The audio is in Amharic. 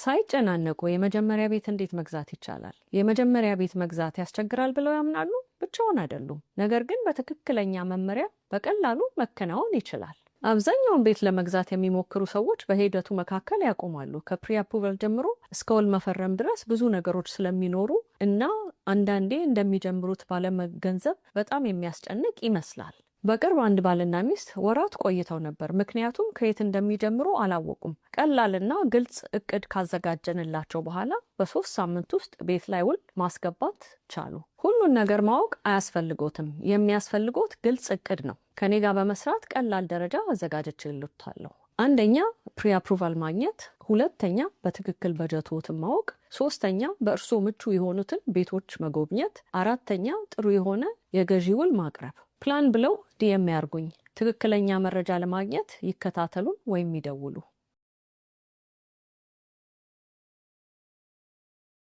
ሳይጨናነቁ የመጀመሪያ ቤት እንዴት መግዛት ይቻላል? የመጀመሪያ ቤት መግዛት ያስቸግራል ብለው ያምናሉ? ብቻውን አይደሉም። ነገር ግን በትክክለኛ መመሪያ በቀላሉ መከናወን ይችላል። አብዛኛውን ቤት ለመግዛት የሚሞክሩ ሰዎች በሂደቱ መካከል ያቆማሉ። ከፕሪ አፕሩቫል ጀምሮ እስከ ውል መፈረም ድረስ ብዙ ነገሮች ስለሚኖሩ እና አንዳንዴ እንደሚጀምሩት ባለመገንዘብ በጣም የሚያስጨንቅ ይመስላል። በቅርብ አንድ ባልና ሚስት ወራት ቆይተው ነበር፣ ምክንያቱም ከየት እንደሚጀምሩ አላወቁም። ቀላልና ግልጽ እቅድ ካዘጋጀንላቸው በኋላ በ3 ሳምንት ውስጥ ቤት ላይ ውል ማስገባት ቻሉ። ሁሉን ነገር ማወቅ አያስፈልጎትም። የሚያስፈልጎት ግልጽ እቅድ ነው። ከኔ ጋር በመስራት ቀላል ደረጃ አዘጋጅቼልዎታለሁ። አንደኛ ፕሪ አፕሩቫል ማግኘት፣ ሁለተኛ በትክክል በጀትዎትን ማወቅ፣ ሶስተኛ በእርሶ ምቹ የሆኑትን ቤቶች መጎብኘት፣ አራተኛ ጥሩ የሆነ የገዢ ውል ማቅረብ። ፕላን ብለው ዲኤም ያርጉኝ። ትክክለኛ መረጃ ለማግኘት ይከታተሉን ወይም ይደውሉ።